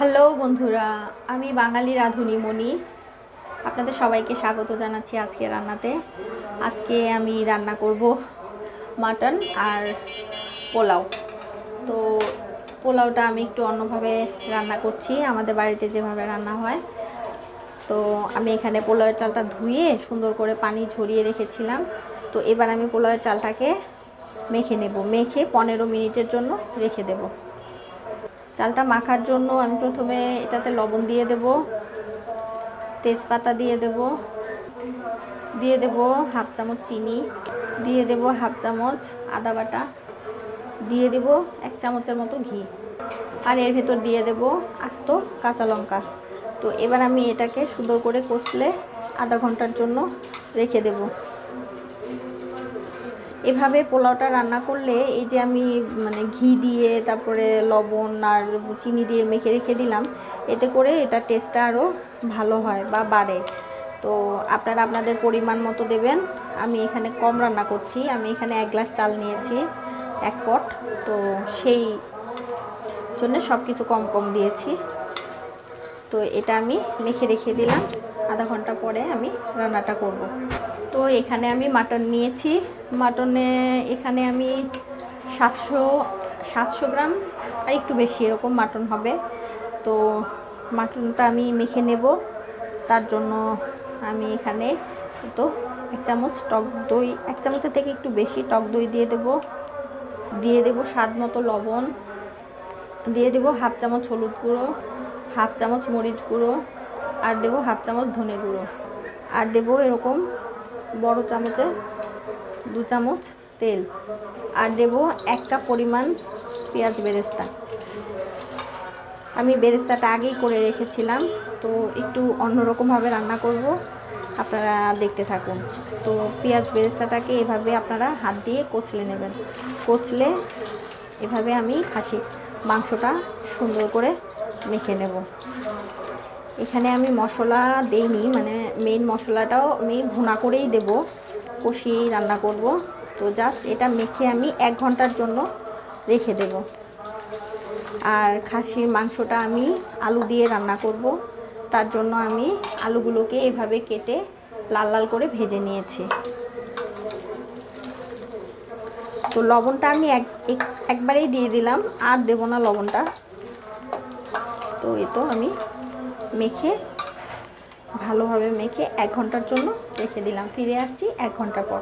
Hello বন্ধুরা, আমি বাঙালি রাঁধুনি মণি। আপনাদের সবাইকে স্বাগত জানাচ্ছি আজকে রান্নাতে। আজকে আমি রান্না করব মাটন আর পোলাও। তো পোলাওটা আমি একটু অন্যভাবে রান্না করছি, আমাদের বাড়িতে যেভাবে রান্না হয়। তো আমি এখানে পোলাওয়ের চালটা ধুয়ে সুন্দর করে পানি ঝরিয়ে রেখেছিলাম। তো এবার আমি পোলাওয়ের চালটাকে মেখে নেব, মেখে 15 মিনিটের জন্য রেখে দেব। চালটা মাখার জন্য আমি প্রথমে এটাতে লবণ দিয়ে দেব, তেজপাতা দিয়ে দেব, হাফ চামচ চিনি, দিয়ে দেব হাফ চামচ আদা বাটা, দিয়ে দেব 1 চামচের মতো ঘি, আর এর ভেতর দিয়ে দেব আস্ত কাঁচা লঙ্কা। তো এবার আমি এটাকে সুন্দর করে কষলে আধা ঘন্টার জন্য রেখে দেব। এভাবে পোলাওটা রান্না করলে এই যে আমি ঘি দিয়ে তারপরে লবণ আর চিনি দিয়ে মেখে রেখে দিলাম, এতে করে এটা টেস্টটা আরও ভালো হয় বা বাড়ে। তো আপনারা আপনাদের পরিমাণ মতো দেবেন। আমি এখানে কম রান্না করছি, আমি এখানে 1 গ্লাস চাল নিয়েছি, 1 পট। তো সেই জন্য সব কিছু কম কম দিয়েছি। তো এটা আমি মেখে রেখে দিলাম, আধা ঘন্টা পরে আমি রান্নাটা করব। তো এখানে আমি মাটন নিয়েছি, মাটনে এখানে আমি 700 গ্রাম আর একটু বেশি এরকম মাটন হবে। তো মাটনটা আমি মেখে নেব। তার জন্য আমি এখানে তো 1 চামচ টক দই, 1 চামচের থেকে একটু বেশি টক দই দিয়ে দেব স্বাদ মতো লবণ, দিয়ে দেব হাফ চামচ হলুদ গুঁড়ো, হাফ চামচ মরিচ গুঁড়ো, আর দেব হাফ চামচ ধনে গুঁড়ো, আর দেব এরকম বড় চামচে 2 চামচ তেল, আর দেব 1 কাপ পরিমাণ পেঁয়াজ বেরেস্তা। আমি বেরেস্তাটা আগেই করে রেখেছিলাম, তো একটু অন্যরকমভাবে রান্না করব, আপনারা দেখতে থাকুন। তো পেঁয়াজ বেরেস্তাটাকে এভাবে আপনারা হাত দিয়ে কচলে নেবেন। কচলে এভাবে আমি খাসি মাংসটা সুন্দর করে মেখে নেব। এখানে আমি মশলা দেইনি, মেইন মশলাটাও আমি ভুনা করেই দেব, কষিয়েই রান্না করব। তো জাস্ট এটা মেখে আমি 1 ঘন্টার জন্য রেখে দেব। আর খাসির মাংসটা আমি আলু দিয়ে রান্না করব, তার জন্য আমি আলুগুলোকে এভাবে কেটে লাল লাল করে ভেজে নিয়েছি। তো লবণটা আমি একবারেই দিয়ে দিলাম, আর দেব না লবণটা। তো এই তো আমি মেখে ভালোভাবে মেখে 1 ঘন্টার জন্য রেখে দিলাম। ফিরে আসছি 1 ঘন্টা পর।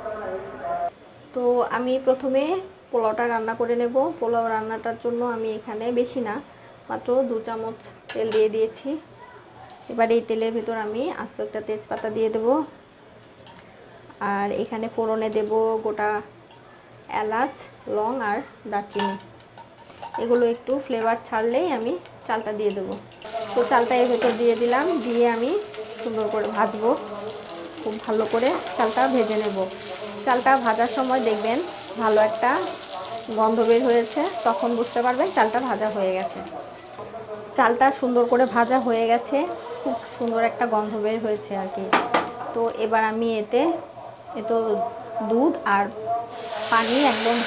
তো আমি প্রথমে পোলাওটা রান্না করে নেব। পোলাও রান্নাটার জন্য আমি এখানে বেশি না, মাত্র 2 চামচ তেল দিয়ে দিয়েছি। এবার এই তেলের ভিতর আমি আস্ত একটা তেজপাতা দিয়ে দেব, আর এখানে ফোড়নে দেব গোটা এলাচ, লং আর দারচিনি। এগুলো একটু ফ্লেভার ছাড়লেই আমি চালটা দিয়ে দেবো। তো চালটা এর ভেতর দিয়ে দিলাম, দিয়ে আমি সুন্দর করে ভাজবো, খুব ভালো করে চালটা ভেজে নেব। চালটা ভাজার সময় দেখবেন ভালো একটা গন্ধ বের হয়েছে, তখন বুঝতে পারবেন চালটা ভাজা হয়ে গেছে। চালটা সুন্দর করে ভাজা হয়ে গেছে, খুব সুন্দর একটা গন্ধ বের হয়েছে আর কি। তো এবার আমি এতে দুধ আর পানি একদম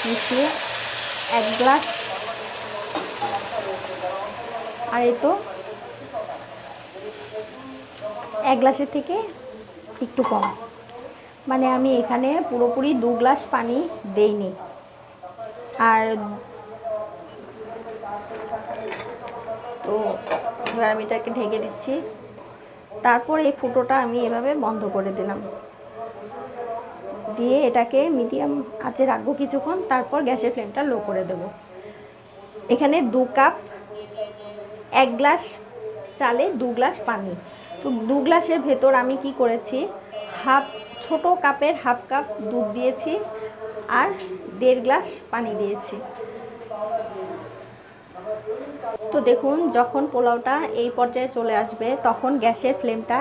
মিশিয়ে 1 গ্লাস, আর এই তো 1 গ্লাসের থেকে একটু কম, আমি এখানে পুরোপুরি 2 গ্লাস পানি দেইনি। আর তো এবার আমি এটাকে ঢেকে দিচ্ছি। তারপর এই ফুটোটা আমি এভাবে বন্ধ করে দিলাম, দিয়ে এটাকে মিডিয়াম আঁচে রাখবো কিছুক্ষণ, তারপর গ্যাসের ফ্লেমটা লো করে দেব। এখানে 2 কাপ, 1 গ্লাস চালে 2 গ্লাস পানি। তো 2 গ্লাসের ভেতর আমি কি করেছি, ছোট কাপের হাফ কাপ দুধ দিয়েছি, আর 1.5 গ্লাস পানি দিয়েছি। তো দেখুন, যখন পোলাওটা এই পর্যায়ে চলে আসবে, তখন গ্যাসের ফ্লেমটা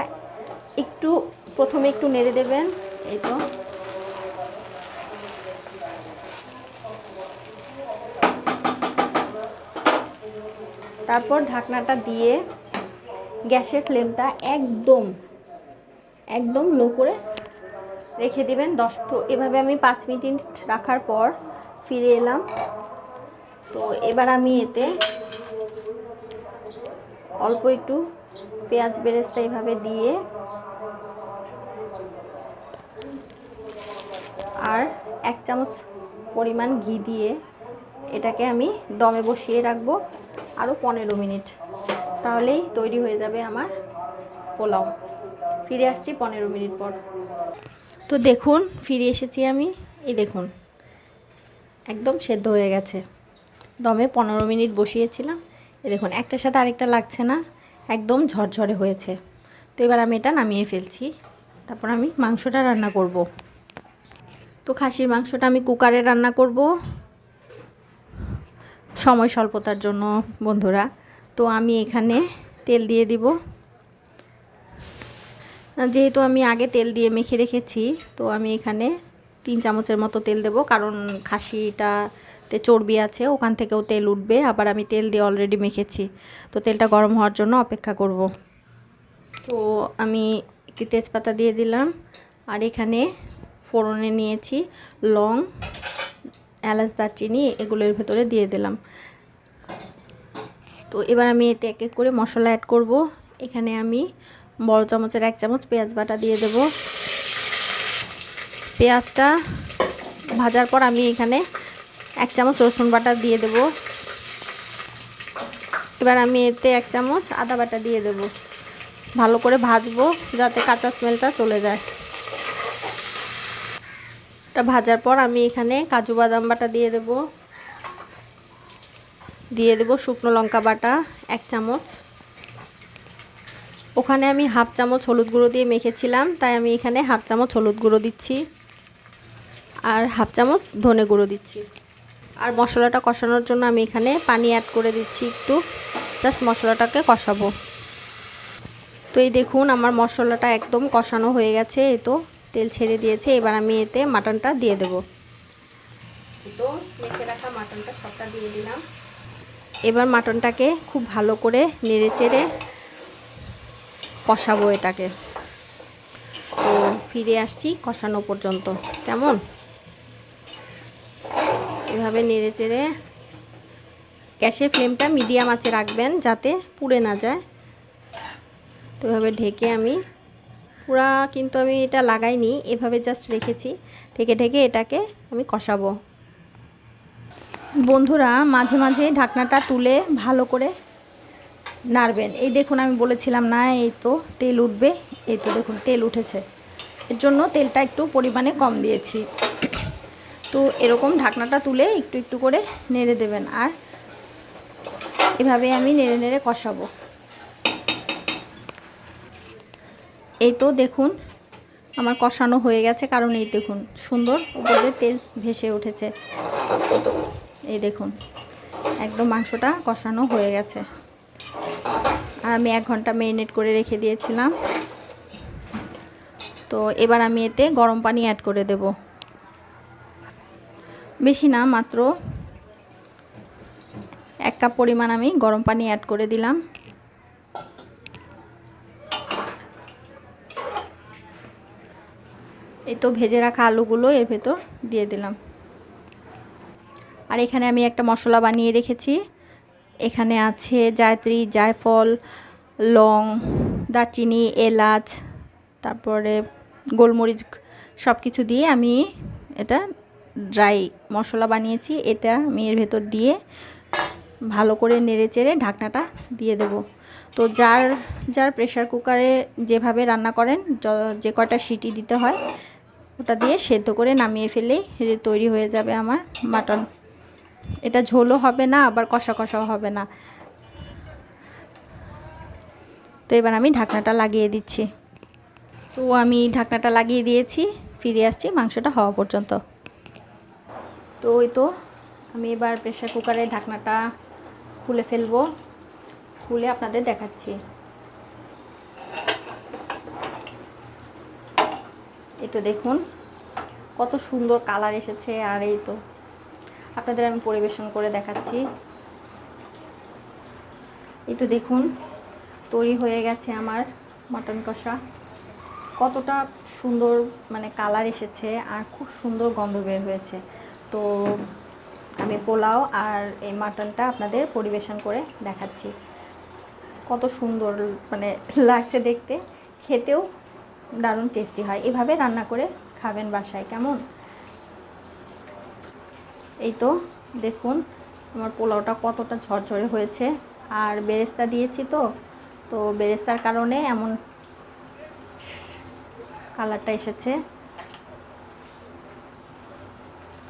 প্রথমে একটু নেড়ে দেবেন। এই তো তারপর ঢাকনাটা দিয়ে গ্যাসের ফ্লেমটা একদম লো করে রেখে দিবেন 10। তো এভাবে আমি 5 মিনিট রাখার পর ফিরে এলাম। তো এবার আমি এতে অল্প একটু পেঁয়াজ বেরেস্তা এইভাবে দিয়ে আর 1 চামচ পরিমাণ ঘি দিয়ে এটাকে আমি দমে বসিয়ে রাখবো আরও 15 মিনিট। তাহলেই তৈরি হয়ে যাবে আমার পোলাও। ফিরে আসছি 15 মিনিট পর। তো দেখুন ফিরে এসেছি আমি। এই দেখুন একদম সেদ্ধ হয়ে গেছে। দমে 15 মিনিট বসিয়েছিলাম। এই দেখুন একটার সাথে আরেকটা লাগছে না, একদম ঝরঝরে হয়েছে। তো এবার আমি এটা নামিয়ে ফেলছি। তারপর আমি মাংসটা রান্না করব। তো খাসির মাংসটা আমি কুকারে রান্না করব সময় স্বল্পতার জন্য বন্ধুরা। তো আমি এখানে তেল দিয়ে দিব। যেহেতু আমি আগে তেল দিয়ে মেখে রেখেছি, তো আমি এখানে 3 চামচের মতো তেল দেব, কারণ খাসিটাতে চর্বি আছে, ওখান থেকেও তেল উঠবে। আবার আমি তেল দিয়ে অলরেডি মেখেছি, তো তেলটা গরম হওয়ার জন্য অপেক্ষা করব। তো আমি একটি তেজপাতা দিয়ে দিলাম, আর এখানে ফোড়নে নিয়েছি লং, এলাচ, দারচিনি, এগুলোর ভেতরে দিয়ে দিলাম। তো এবার আমি এতে এক এক করে মশলা অ্যাড করব। এখানে আমি বড় চামচের 1 চামচ পেঁয়াজ বাটা দিয়ে দেব। পেঁয়াজটা ভাজার পর আমি এখানে 1 চামচ রসুন বাটা দিয়ে দেব। এবার আমি এতে 1 চামচ আদা বাটা দিয়ে দেব। ভালো করে ভাজবো যাতে কাঁচা স্মেলটা চলে যায়। এটা ভাজার পর আমি এখানে কাজু বাদাম বাটা দিয়ে দেব। শুকনো লঙ্কা বাটা 1 চামচ। ওখানে আমি হাফ চামচ হলুদ গুঁড়ো দিয়ে মেখেছিলাম, তাই আমি এখানে হাফ চামচ হলুদ গুঁড়ো দিচ্ছি, আর হাফ চামচ ধনে গুঁড়ো দিচ্ছি। আর মশলাটা কষানোর জন্য আমি এখানে পানি অ্যাড করে দিচ্ছি একটু, জাস্ট মশলাটাকে কষাবো। তো এই দেখুন আমার মশলাটা একদম কষানো হয়ে গেছে। এই তো তেল ছেড়ে দিয়েছে। এবার আমি এতে মাটনটা দিয়ে দেব। তো মেখে রাখা মাটনটা সবটা দিয়ে দিলাম। এবার মাটনটাকে খুব ভালো করে নেড়ে চেড়ে কষাবো এটাকে। তো ফিরে আসছি কষানো পর্যন্ত। কেমন এভাবে নেড়ে চেড়ে গ্যাসের ফ্লেমটা মিডিয়াম আঁচে রাখবেন যাতে পুড়ে না যায়। তো এভাবে ঢেকে আমি পুরা কিন্তু আমি এটা লাগাইনি, এভাবে জাস্ট রেখেছি। ঢেকে ঢেকে এটাকে আমি কষাবো। বন্ধুরা মাঝে মাঝে ঢাকনাটা তুলে ভালো করে নাড়বেন। এই দেখুন আমি বলেছিলাম না, এই তো তেল উঠবে। এই তো দেখুন তেল উঠেছে, এর জন্য তেলটা একটু পরিমাণে কম দিয়েছি। তো এরকম ঢাকনাটা তুলে একটু একটু করে নেড়ে দেবেন, আর এভাবে আমি নেড়ে নেড়ে কষাবো। এই তো দেখুন আমার কষানো হয়ে গেছে, কারণ এই দেখুন সুন্দর উপরে তেল ভেসে উঠেছে। এই দেখুন একদম মাংসটা কষানো হয়ে গেছে। আর আমি 1 ঘন্টা ম্যারিনেট করে রেখে দিয়েছিলাম। তো এবার আমি এতে গরম পানি অ্যাড করে দেব। বেশি না, মাত্র 1 কাপ পরিমাণ আমি গরম পানি অ্যাড করে দিলাম। এই তো ভেজে রাখা আলুগুলো এর ভেতর দিয়ে দিলাম। আর এখানে আমি একটা মশলা বানিয়ে রেখেছি। এখানে আছে জায়ত্রী, জায়ফল, লং, দারচিনি, এলাচ, তারপরে গোলমরিচ, সব কিছু দিয়ে আমি এটা ড্রাই মশলা বানিয়েছি। এটা আমি এর ভেতর দিয়ে ভালো করে নেড়ে চেড়ে ঢাকনাটা দিয়ে দেব। তো যার যার প্রেশার কুকারে যেভাবে রান্না করেন, যে কয়টা সিটি দিতে হয় ওটা দিয়ে সেদ্ধ করে নামিয়ে ফেলেই তৈরি হয়ে যাবে আমার মাটন। এটা ঝোলও হবে না, আবার কষা কষাও হবে না। তো এবার আমি ঢাকনাটা লাগিয়ে দিচ্ছি। তো আমি ঢাকনাটা লাগিয়ে দিয়েছি, ফিরে আসছি মাংসটা হওয়া পর্যন্ত। তো ওই তো আমি এবার প্রেশার কুকারের ঢাকনাটা খুলে ফেলবো, খুলে আপনাদের দেখাচ্ছি। এই তো দেখুন কত সুন্দর কালার এসেছে। আর এই তো আপনাদের আমি পরিবেশন করে দেখাচ্ছি। এই তো দেখুন তৈরি হয়ে গেছে আমার মাটন কষা। কতটা সুন্দর মানে কালার এসেছে, আর খুব সুন্দর গন্ধ বের হয়েছে। তো আমি পোলাও আর এই মাটনটা আপনাদের পরিবেশন করে দেখাচ্ছি। কত সুন্দর মানে লাগছে দেখতে, খেতেও দারুণ টেস্টি হয়। এভাবে রান্না করে খাবেন বাসায়, কেমন? এই তো দেখুন আমার পোলাওটা কতটা ঝরঝরে হয়েছে, আর বেরেস্তা দিয়েছি তো, তো বেরেস্তার কারণে এমন কালারটা এসেছে।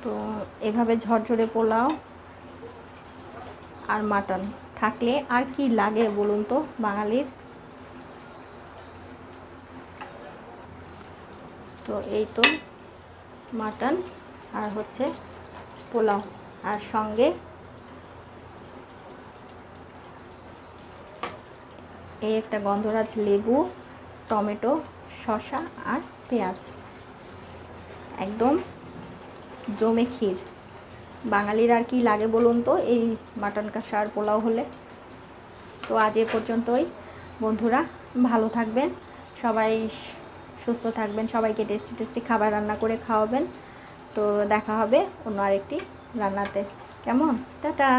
তো এভাবে ঝরঝরে পোলাও আর মাটন থাকলে আর কি লাগে বলুন তো বাঙালির। তো এই তো মাটন আর হচ্ছে পোলাও, আর সঙ্গে এই একটা গন্ধরাজ লেবু, টমেটো, শসা আর পেঁয়াজ, একদম জমে ক্ষীর। বাঙালির আর কি লাগে বলুন তো এই মাটন কষা আর পোলাও হলে। তো আজ এ পর্যন্তই বন্ধুরা, ভালো থাকবেন সবাই, সুস্থ থাকবেন, সবাইকে টেস্টি টেস্টি খাবার রান্না করে খাওয়াবেন। তো দেখা হবে অন্য আরেকটি রান্নাতে, কেমন? টাটা।